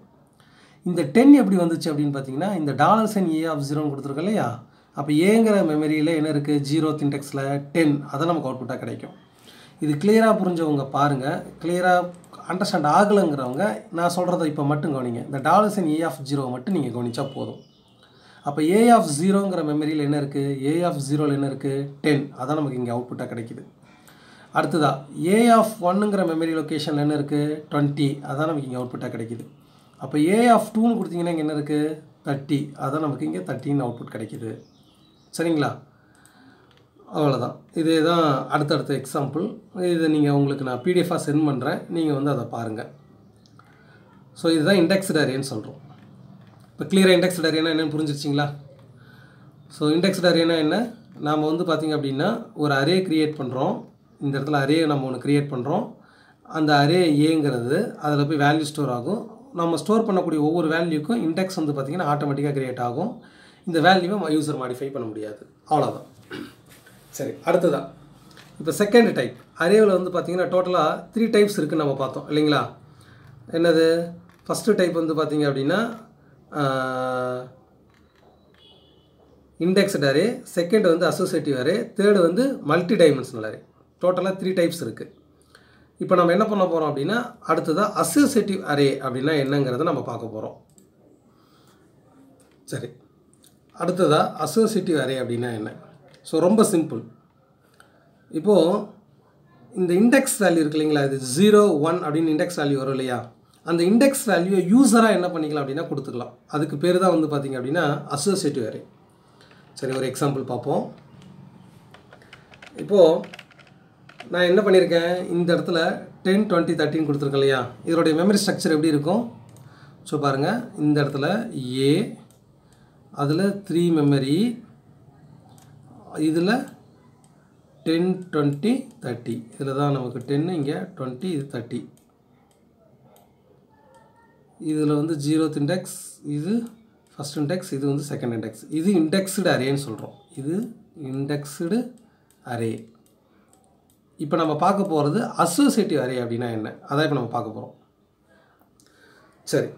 இந்த 10 எப்படி வந்துச்சு அப்படின்னு பார்த்தீங்கன்னா, இந்த $, ஏ ஆஃப் ஜீரோன்னு கொடுத்துருக்கேன் இல்லையா? அப்போ ஏங்கிற மெமரியில் என்ன இருக்குது? 0th இண்டெக்ஸில் 10. அதை நமக்கு அவுட்புட்டாக கிடைக்கும். இது கிளியராக புரிஞ்சவங்க பாருங்கள். கிளியராக அண்டர்ஸ்டாண்ட் ஆகலைங்கிறவங்க நான் சொல்கிறத இப்போ மட்டும் கவனிங்க. இந்த $, ஏ ஆஃப் ஜீரோ மட்டும் நீங்கள் கவனித்தா போதும். அப்போ ஏ ஆஃப் ஜீரோங்கிற மெமரியில் என்ன இருக்குது? ஏ ஆஃப் ஜீரோவில் என்ன இருக்குது? 10. அதான் நமக்கு இங்கே அவுட்புட்டாக கிடைக்குது. அடுத்ததா ஏ ஆஃப் 1ங்கிற மெமரி லொக்கேஷனில் என்ன இருக்குது? 20. அதான் நமக்கு இங்கே அவுட்புட்டாக கிடைக்குது. அப்போ ஏ ஆஃப் 2ன்னு கொடுத்தீங்கன்னா இங்கே என்ன இருக்குது? 30. அதான் நமக்கு இங்கே 13 அவுட்புட் கிடைக்குது. சரிங்களா? அவ்வளோதான். இதே தான் அடுத்தடுத்த எக்ஸாம்பிள். இதை நீங்கள் உங்களுக்கு நான் பிடிஎஃபாக சென்ட் பண்ணுறேன். நீங்கள் வந்து அதை பாருங்கள். ஸோ இதுதான் இண்டெக்ஸ்டு அரேன்னு சொல்கிறோம். இப்போ கிளியராக இண்டெக்ஸ்டு அரேனா என்னென்னு புரிஞ்சிருச்சிங்களா? ஸோ இண்டெக்ஸ்டு அரேனா என்ன? நாம் வந்து பார்த்திங்க அப்படின்னா ஒரு அரே க்ரியேட் பண்ணுறோம். இந்த இடத்துல அரே நம்ம ஒன்று க்ரியேட் பண்ணுறோம். அந்த அரே ஏங்கிறது அதில் போய் வேல்யூ ஸ்டோர் ஆகும். நம்ம ஸ்டோர் பண்ணக்கூடிய ஒவ்வொரு வேல்யூக்கும் இண்டெக்ஸ் வந்து பார்த்திங்கன்னா ஆட்டோமேட்டிக்காக க்ரியேட் ஆகும். இந்த வேல்யூவை யூசர் மாடிஃபை பண்ண முடியாது. அவ்வளோதான். சரி, அடுத்ததான் இப்போ செகண்ட் டைப் அரேவில் வந்து பார்த்திங்கன்னா டோட்டலாக 3 டைப்ஸ் இருக்குதுன்னு நம்ம பார்த்தோம் இல்லைங்களா? என்னது? ஃபஸ்ட்டு டைப் வந்து பார்த்திங்க அப்படின்னா இண்டெக்ஸ்டு அரே, செகண்ட் வந்து அசோசியேட்டிவ் அரே, தேர்டு வந்து மல்டி டைமென்ஷனல் அரே. டோட்டலாக 3 டைப்ஸ் இருக்குது. இப்போ நம்ம என்ன பண்ண போகிறோம் அப்படின்னா, அடுத்ததாக அசோசியேட்டிவ் அரே அப்படின்னா என்னங்கிறத நம்ம பார்க்க போகிறோம். சரி, அடுத்ததாக அசோசியேட்டிவ் அரே அப்படின்னா என்ன? ஸோ ரொம்ப சிம்பிள். இப்போது இந்த இண்டெக்ஸ் வேல்யூ இருக்கு இல்லைங்களா? இது 0, 1 அப்படின்னு இண்டெக்ஸ் வேல்யூ வரும் இல்லையா? அந்த இண்டெக்ஸ் வேல்யூவை யூஸராக என்ன பண்ணிக்கலாம் அப்படின்னா கொடுத்துக்கலாம். அதுக்கு பேர் தான் வந்து பார்த்திங்க அப்படின்னா அசோசியேட்டிவ் அரே. சரி, ஒரு எக்ஸாம்பிள் பார்ப்போம். இப்போது நான் என்ன பண்ணியிருக்கேன், இந்த இடத்துல 10, 20, 13 கொடுத்துருக்கேன் இல்லையா? இதனுடைய மெமரி ஸ்ட்ரக்சர் எப்படி இருக்கும்? ஸோ பாருங்கள், இந்த இடத்துல ஏ, அதில் 3 மெமரி, இதில் 10, 20, 30. இதில் தான் நமக்கு 10, இங்கே 20, இது 30. இதில் வந்து 0th இண்டெக்ஸ், இது ஃபஸ்ட் இண்டெக்ஸ், இது வந்து செகண்ட் இண்டெக்ஸ். இது இண்டெக்ஸ்டு அரேன்னு சொல்கிறோம். இது இண்டெக்ஸ்டு அரே. இப்போ நம்ம பார்க்க போகிறது அசோசியேட்டிவ் அரே அப்படின்னா என்ன, அதான் இப்போ நம்ம பார்க்க போகிறோம். சரி,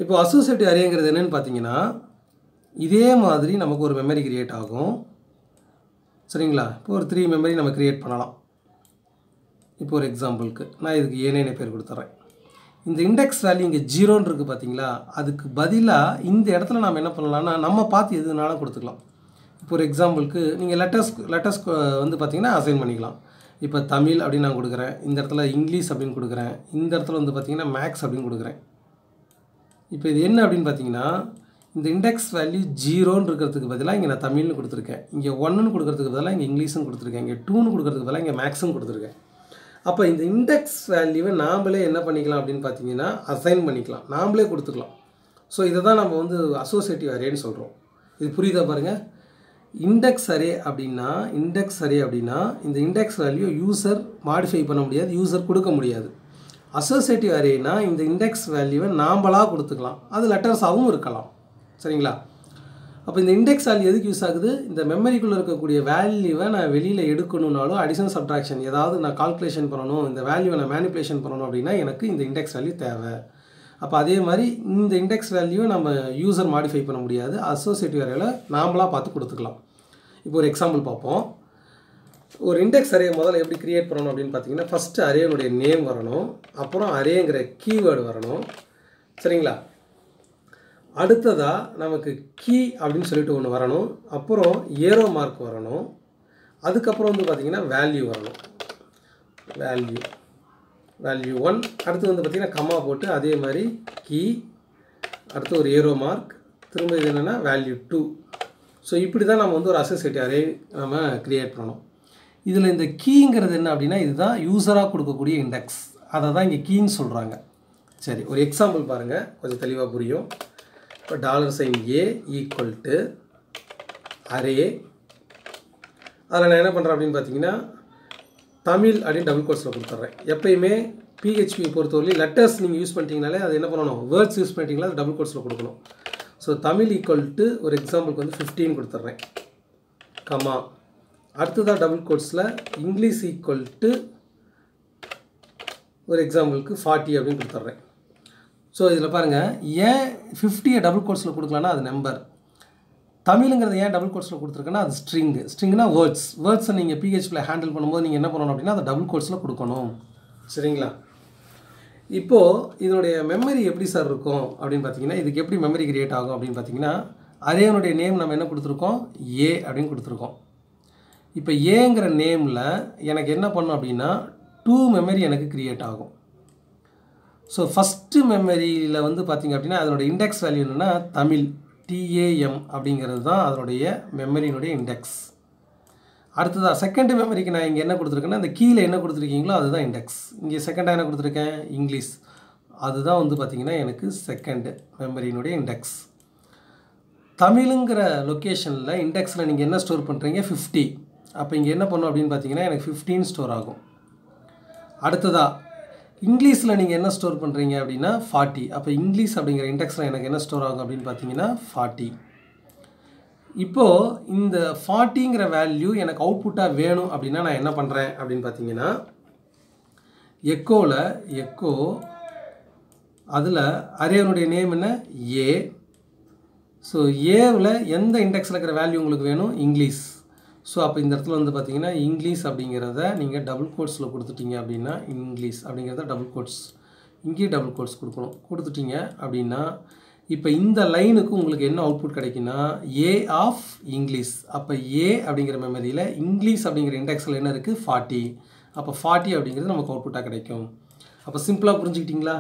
இப்போ அசோசியேட்டிவ் அரேங்கிறது என்னென்னு பார்த்தீங்கன்னா, இதே மாதிரி நமக்கு ஒரு மெமரி கிரியேட் ஆகும். சரிங்களா? இப்போ ஒரு 3 மெமரி நம்ம கிரியேட் பண்ணலாம். இப்போ ஒரு எக்ஸாம்பிளுக்கு நான் இதுக்கு ஏனே பேர் கொடுத்துட்றேன். இந்த இண்டெக்ஸ் வேல்யூ இங்கே 0ன்னு இருக்குது பார்த்தீங்களா? அதுக்கு பதிலாக இந்த இடத்துல நாம் என்ன பண்ணலாம்னா, நம்ம பார்த்து எதுனாலும் கொடுத்துக்கலாம். இப்போ ஒரு எக்ஸாம்பிளுக்கு நீங்கள் லெட்டர்ஸ் வந்து பார்த்திங்கன்னா அசைன் பண்ணிக்கலாம். இப்போ தமிழ் அப்படின்னு நான் கொடுக்குறேன், இந்த இடத்துல இங்கிலீஷ் அப்படின்னு கொடுக்குறேன், இந்த இடத்துல வந்து பார்த்திங்கன்னா மேக்ஸ் அப்படின்னு கொடுக்குறேன். இப்போ இது என்ன அப்படின்னு பார்த்தீங்கன்னா, இந்த இண்டெக்ஸ் வேல்யூ 0ன்னு இருக்கிறதுக்கு பதிலாக இங்கே நான் தமிழ்னு கொடுத்துருக்கேன், இங்கே 1ன்னு கொடுக்குறதுக்கு பதிலாக இங்கே இங்கிலீஷ்னு கொடுத்துருக்கேன், இங்கே 2ன்னு கொடுக்குறதுக்கு பதிலாக இங்கே மேக்ஸும் கொடுத்துருக்கேன். அப்போ இந்த இண்டெக்ஸ் வேல்யூவை நாம்ளே என்ன பண்ணிக்கலாம் அப்படின்னு பார்த்தீங்கன்னா அசைன் பண்ணிக்கலாம், நாம்ளே கொடுத்துக்கலாம். ஸோ இதை தான் நம்ம வந்து அசோசியேட்டிவ் அரேன்னு சொல்கிறோம். இது புரியுதா பாருங்கள்? இண்டெக்ஸ் அரே அப்படின்னா இந்த இண்டெக்ஸ் வேல்யூ யூசர் மாடிஃபை பண்ண முடியாது, யூசர் கொடுக்க முடியாது. அசோசியேட்டிவ் அரேனா இந்த இண்டெக்ஸ் வேல்யூவை நாம்பளாக கொடுத்துக்கலாம், அது லெட்டர்ஸாகவும் இருக்கலாம். சரிங்களா? அப்போ இந்த இண்டெக்ஸ் வேல்யூ எதுக்கு யூஸ் ஆகுது? இந்த மெமரிக்குள்ளே இருக்கக்கூடிய வேல்யூவை நான் வெளியில் எடுக்கணுன்னாலும் அடிஷன் சப்ட்ராக்ஷன் ஏதாவது நான் கால்குலேஷன் பண்ணணும், இந்த வேல்யூவை நான் மேனிப்புலேஷன் பண்ணணும் அப்படின்னா எனக்கு இந்த இண்டெக்ஸ் வேல்யூ தேவை. அப்போ அதே மாதிரி இந்த இண்டெக்ஸ் வேல்யூவை நம்ம யூசர் மாடிஃபை பண்ண முடியாது, அசோசியேட்டிவ் அரேயில் நாமளாக பார்த்து கொடுத்துக்கலாம். இப்போ ஒரு எக்ஸாம்பிள் பார்ப்போம். ஒரு இண்டெக்ஸ் அரே முதல்ல எப்படி க்ரியேட் பண்ணணும் அப்படின்னு பார்த்தீங்கன்னா, ஃபஸ்ட்டு அரேனுடைய நேம் வரணும், அப்புறம் அரேங்கிற கீவேர்டு வரணும். சரிங்களா? அடுத்ததாக நமக்கு கீ அப்படின்னு சொல்லிட்டு ஒன்று வரணும், அப்புறம் ஏரோ மார்க் வரணும், அதுக்கப்புறம் வந்து பார்த்திங்கன்னா வேல்யூ வரணும், வேல்யூ 1. அடுத்து வந்து பார்த்திங்கன்னா கம்மா போட்டு அதே மாதிரி கீ, அடுத்து ஒரு ஏரோ மார்க், திரும்ப இது என்னென்னா வேல்யூ 2. ஸோ இப்படி தான் நம்ம வந்து ஒரு அசோசியேட்டிவ் அரே நம்ம க்ரியேட் பண்ணணும். இதில் இந்த கீங்கிறது என்ன அப்படின்னா இதுதான் யூஸராக கொடுக்கக்கூடிய இண்டெக்ஸ், அதை தான் இங்கே கீன்னு சொல்கிறாங்க. சரி, ஒரு எக்ஸாம்பிள் பாருங்கள், கொஞ்சம் தெளிவாக புரியும். இப்போ $A ஈக்குவல் டு அரே, அதில் நான் என்ன பண்ணுறேன் அப்படின்னு பார்த்தீங்கன்னா தமிழ் அப்படின்னு டபுள் கோட்ஸில் கொடுத்துட்றேன். எப்பயுமே PHP பொறுத்தவரையும் லெட்டர்ஸ் நீங்கள் யூஸ் பண்ணிட்டீங்கனாலே அது என்ன பண்ணணும், வேர்ட்ஸ் யூஸ் பண்ணிட்டீங்களா அது டபுள் கோட்ஸில் கொடுக்கணும். ஸோ தமிழ் ஈக்குவல் டு ஒரு எக்ஸாம்பிளுக்கு வந்து 15 கொடுத்துட்றேன், கமா அடுத்ததாக டபுள் கோட்ஸில் இங்கிலீஷ் ஈக்குவல் டு ஒரு எக்ஸாம்பிளுக்கு 40 அப்படின்னு கொடுத்துட்றேன். ஸோ இதில் பாருங்கள், ஏன் 50 டபுள் கோட்ஸில் கொடுக்கலான்னா அது நம்பர், தமிழுங்கிறது ஏன் டபுள் கோட்ஸில் கொடுத்துருக்கேன்னா அது ஸ்ட்ரிங்னா வேர்ட்ஸை நீங்கள் PHPயில் ஹேண்டில் பண்ணும்போது நீங்கள் என்ன பண்ணணும் அப்படின்னா அதை டபுள் கோட்ஸில் கொடுக்கணும். சரிங்களா? இப்போது இதனுடைய மெமரி எப்படி சார் இருக்கும் அப்படின்னு பார்த்தீங்கன்னா, இதுக்கு எப்படி மெமரி கிரியேட் ஆகும் அப்படின்னு பார்த்தீங்கன்னா, அரேனுடைய நேம் நம்ம என்ன கொடுத்துருக்கோம், A அப்படின்னு கொடுத்துருக்கோம். இப்போ ஏங்கிற நேமில் எனக்கு என்ன பண்ணும் அப்படின்னா 2 மெமரி எனக்கு கிரியேட் ஆகும். ஸோ ஃபஸ்ட்டு மெமரியில் வந்து பார்த்திங்க அப்படின்னா அதனுடைய இண்டெக்ஸ் வேல்யூ என்னென்னா தமிழ் TAM அப்படிங்கிறது தான் அதனுடைய மெமரியினுடைய இண்டெக்ஸ். அடுத்ததாக செகண்ட் மெமரிக்கு நான் இங்கே என்ன கொடுத்துருக்கேன்னா இந்த கீழே என்ன கொடுத்துருக்கீங்களோ அதுதான் இண்டெக்ஸ். இங்கே செகண்டாக என்ன கொடுத்துருக்கேன், இங்கிலீஷ், அதுதான் வந்து பார்த்திங்கன்னா எனக்கு செகண்டு மெமரியினுடைய இண்டெக்ஸ். தமிழுங்கிற லொக்கேஷனில் இண்டெக்ஸில் நீங்கள் என்ன ஸ்டோர் பண்ணுறீங்க, 50. அப்போ இங்கே என்ன பண்ணும் அப்படின்னு பார்த்தீங்கன்னா எனக்கு 15 ஸ்டோர் ஆகும். அடுத்ததாக இங்கிலீஷில் நீங்கள் என்ன ஸ்டோர் பண்ணுறீங்க அப்படின்னா 40. அப்போ இங்கிலீஷ் அப்படிங்கிற இண்டெக்ஸில் எனக்கு என்ன ஸ்டோர் ஆகும் அப்படின்னு பார்த்தீங்கன்னா 40. இப்போது இந்த 40ங்கிற வேல்யூ எனக்கு அவுட்புட்டாக வேணும் அப்படின்னா நான் என்ன பண்ணுறேன் அப்படின்னு பார்த்தீங்கன்னா எக்கோ அதில் அரேனுடைய நேம் என்ன A. ஸோ ஏவில் எந்த இண்டெக்ஸில் இருக்கிற வேல்யூ உங்களுக்கு வேணும், இங்கிலீஷ். ஸோ அப்போ இந்த இடத்துல வந்து பார்த்தீங்கன்னா இங்கிலீஷ் அப்படிங்கிறத நீங்கள் டபுள் கோட்ஸில் கொடுத்துட்டீங்க அப்படின்னா இங்கிலீஷ் அப்படிங்கிறத டபுள் கோட்ஸ், இங்கேயும் டபுள் கோட்ஸ் கொடுத்துட்டீங்க அப்படின்னா இப்போ இந்த லைனுக்கு உங்களுக்கு என்ன அவுட்புட் கிடைக்குன்னா A ஆஃப் இங்கிலீஷ். அப்போ A அப்படிங்கிற மெமரியில் இங்கிலீஷ் அப்படிங்கிற இண்டெக்ஸில் என்ன இருக்குது, 40. அப்போ 40 அப்படிங்கிறது நமக்கு அவுட்புட்டாக கிடைக்கும். அப்போ சிம்பிளாக புரிஞ்சுக்கிட்டிங்களா,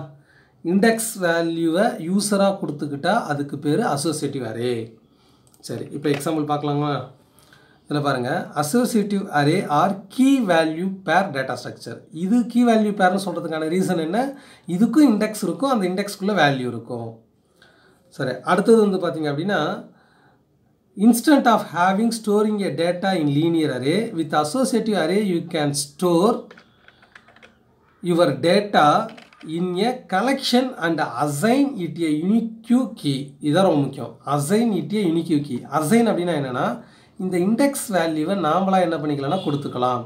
இண்டெக்ஸ் வேல்யூவை யூஸராக கொடுத்துக்கிட்டால் அதுக்கு பேர் அசோசியேட்டிவ் அரே. சரி, இப்போ எக்ஸாம்பிள் பார்க்கலாங்களா? இதில் பாருங்கள், associative array are key value pair data structure. இது கீ வேல்யூ பேர்னு சொல்கிறதுக்கான ரீசன் என்ன, இதுக்கும் இண்டெக்ஸ் இருக்கும், அந்த இண்டெக்ஸ்க்குள்ளே வேல்யூ இருக்கும். சரி, அடுத்தது வந்து பார்த்திங்க அப்படின்னா instead of having storing a data in linear array with associative array you can store your data in a collection and assign it a unique key. இதுதான் ரொம்ப முக்கியம், assign it a unique key. Assign அப்படின்னா என்னென்னா இந்த index வேல்யூவை நாமளாக என்ன பண்ணிக்கலாம்னா கொடுத்துக்கலாம்.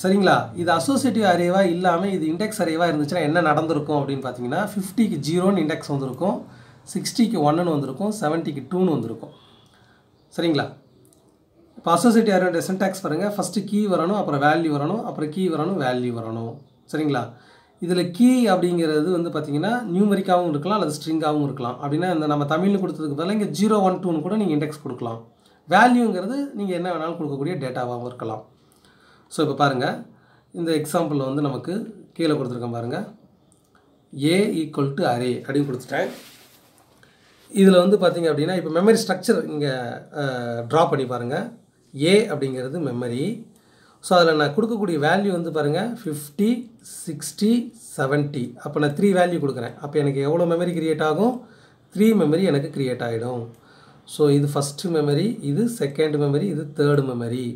சரிங்களா? இது அசோசியேட்டிவ் அரேவாக இல்லாமல் இது இண்டெக்ஸ் அரேவாக இருந்துச்சுன்னா என்ன நடந்திருக்கும் அப்படின்னு பார்த்தீங்கன்னா 50க்கு 0ன்னு இண்டெக்ஸ் வந்திருக்கும், 60க்கு 1ன்னு வந்திருக்கும், 70க்கு 2ன்னு வந்திருக்கும். சரிங்களா? இப்போ அசோசியேட்டிவ் அரேயோட சின்டாக்ஸ் பாருங்கள், ஃபஸ்ட்டு கீ வரணும், அப்புறம் வேல்யூ வரணும், அப்புறம் கீ வரணும், வேல்யூ வரணும். சரிங்களா? இதில் கீ அப்படிங்கிறது வந்து பார்த்திங்கன்னா நியூமரிக்காகவும் இருக்கலாம் அல்லது ஸ்ட்ரிங்காகவும் இருக்கலாம். அப்படின்னா இந்த நம்ம தமிழ்னு கொடுத்ததுக்கு பதிலாக இங்கே 0, 1, 2ன்னு கூட நீங்கள் இண்டெக்ஸ் கொடுக்கலாம். வேல்யூங்கிறது நீங்கள் என்ன வேணாலும் கொடுக்கக்கூடிய டேட்டாவாகவும் இருக்கலாம். ஸோ இப்போ பாருங்கள், இந்த எக்ஸாம்பிளில் வந்து நமக்கு கீழே கொடுத்துருக்கேன் பாருங்கள், A ஈக்குவல் டு அரே அப்படின்னு கொடுத்துட்டேன். இதில் வந்து பார்த்திங்க அப்படின்னா இப்போ மெமரி ஸ்ட்ரக்சர் இங்கே ட்ரா பண்ணி பாருங்கள். A அப்படிங்கிறது மெமரி. ஸோ அதில் நான் கொடுக்கக்கூடிய வேல்யூ வந்து பாருங்கள் 50, 60, 70. அப்போ நான் 3 வேல்யூ கொடுக்குறேன். அப்போ எனக்கு எவ்வளோ மெமரி கிரியேட் ஆகும், 3 மெமரி எனக்கு கிரியேட் ஆகிடும். ஸோ இது ஃபஸ்ட்டு மெமரி, இது செகண்ட் மெமரி, இது தேர்டு மெமரி.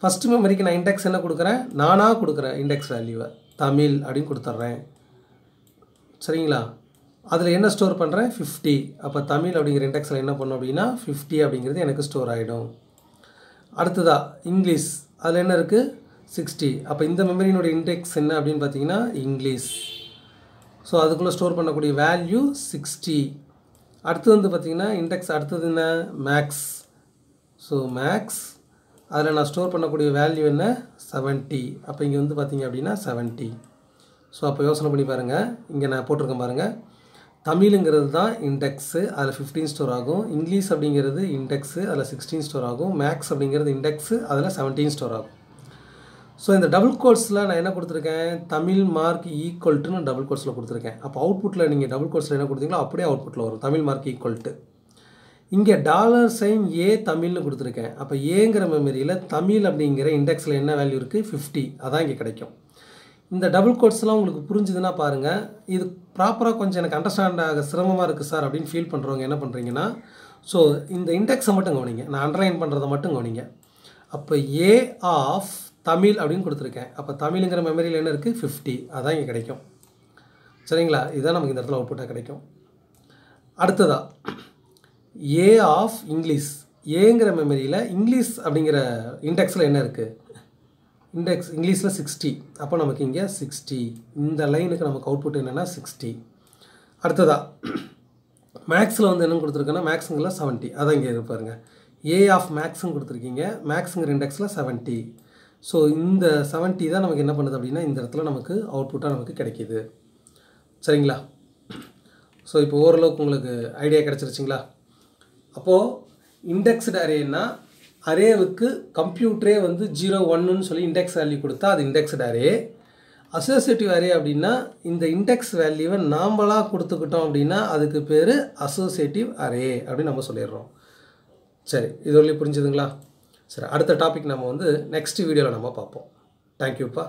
ஃபஸ்ட்டு மெமரிக்கு நான் இண்டெக்ஸ் என்ன கொடுக்குறேன், நானாக கொடுக்குறேன் இண்டெக்ஸ் வேல்யூவை தமிழ் அப்படின்னு கொடுத்துட்றேன். சரிங்களா? அதில் என்ன ஸ்டோர் பண்ணுறேன், 50. அப்போ தமிழ் அப்படிங்கிற இண்டெக்ஸில் என்ன பண்ணும் அப்படின்னா 50 அப்படிங்கிறது எனக்கு ஸ்டோர் ஆகிடும். அடுத்ததாக இங்கிலீஷ், அதில் என்ன இருக்குது 60. அப்போ இந்த மெமரியினுடைய இண்டெக்ஸ் என்ன அப்படின்னு பார்த்தீங்கன்னா இங்கிலீஷ். ஸோ அதுக்குள்ளே ஸ்டோர் பண்ணக்கூடிய வேல்யூ 60. அடுத்தது வந்து பார்த்திங்கன்னா இண்டெக்ஸ் அடுத்தது என்ன, மேக்ஸ். ஸோ மேக்ஸ், அதில் நான் ஸ்டோர் பண்ணக்கூடிய வேல்யூ என்ன 70. அப்போ இங்கே வந்து பார்த்திங்க அப்படின்னா 70. ஸோ அப்போ யோசனை பண்ணி பாருங்கள், இங்கே நான் போட்டிருக்கேன் பாருங்கள், தமிழுங்கிறது தான் இண்டெக்ஸு, அதில் 15 ஸ்டோர் ஆகும். இங்கிலீஷ் அப்படிங்கிறது இண்டெக்ஸு, அதில் 16 ஸ்டோர் ஆகும். மேக்ஸ் அப்படிங்கிறது இண்டெக்ஸு, அதில் 17 ஸ்டோர் ஆகும். ஸோ இந்த டபுள் கோட்ஸில் நான் என்ன கொடுத்துருக்கேன், தமிழ் மார்க் ஈக்குவல் டுன்னு டபுள் கோட்ஸில் கொடுத்துருக்கேன். அப்போ அவுட்புட்டில் நீங்கள் டபுள் கோட்ஸில் என்ன கொடுத்தீங்களோ அப்படியே அவுட்புட்டில் வரும், தமிழ் மார்க் ஈக்குவல் டு. இங்கே $A தமிழ்னு கொடுத்துருக்கேன். அப்போ ஏங்கிற மெமரியில் தமிழ் அப்படிங்கிற இண்டெக்ஸில் என்ன வேல்யூ இருக்குது? 50. அதான் இங்கே கிடைக்கும். இந்த டபுள் கோட்ஸ்லாம் உங்களுக்கு புரிஞ்சுதுன்னா பாருங்கள். இது ப்ராப்பராக கொஞ்சம் எனக்கு அண்டர்ஸ்டாண்ட் ஆக சிரமமாக இருக்குது சார் அப்படின்னு ஃபீல் பண்ணுறவங்க என்ன பண்ணுறீங்கன்னா, ஸோ இந்த இண்டெக்ஸை மட்டும் கவனிங்க. நான் அண்டர்லைன் பண்ணுறதை மட்டும் கவனிங்க. அப்போ ஏ ஆஃப் தமிழ் அப்படின்னு கொடுத்துருக்கேன். அப்போ தமிழுங்கிற மெமரியில் என்ன இருக்குது? 50. அதான் இங்கே கிடைக்கும். சரிங்களா? இதுதான் நமக்கு இந்த இடத்துல அவுட்புட்டாக கிடைக்கும். அடுத்ததா ஏ ஆஃப் இங்கிலீஷ். ஏங்கிற மெமரியில் இங்கிலீஷ் அப்படிங்கிற இண்டெக்ஸில் என்ன இருக்குது? இண்டெக்ஸ் இங்கிலீஷில் 60. அப்போ நமக்கு இங்கே 60. இந்த லைனுக்கு நமக்கு அவுட்புட் என்னென்னா 60. அடுத்ததா மேக்ஸில் வந்து என்ன கொடுத்துருக்கேன்னா மேக்ஸுங்கில் 70. அதான் இங்கே இருப்பாருங்க. ஏ ஆஃப் மேக்ஸுன்னு கொடுத்துருக்கீங்க. மேக்ஸுங்கிற இண்டெக்ஸில் 70. ஸோ இந்த 70 தான் நமக்கு என்ன பண்ணுது அப்படின்னா இந்த இடத்துல நமக்கு அவுட்புட்டாக நமக்கு கிடைக்கிது. சரிங்களா? ஸோ இப்போ ஓரளவுக்கு உங்களுக்கு ஐடியா கிடச்சிருச்சிங்களா? அப்போது இண்டெக்ஸ்டு அரேன்னா அரேவுக்கு கம்ப்யூட்டரே வந்து 0, 1ன்னு சொல்லி இண்டெக்ஸ் வேல்யூ கொடுத்தா அது இண்டெக்ஸ்டு அரே. அசோசியேட்டிவ் அரே அப்படின்னா இந்த இண்டெக்ஸ் வேல்யூவை நாம்பளாக கொடுத்துக்கிட்டோம் அப்படின்னா அதுக்கு பேர் அசோசியேட்டிவ் அரே அப்படின்னு நம்ம சொல்லிடுறோம். சரி, இது வரையும் புரிஞ்சுதுங்களா? சரி, அடுத்த டாபிக் நம்ம வந்து நெக்ஸ்ட் வீடியோவில் நம்ம பார்ப்போம். தேங்க்யூப்பா.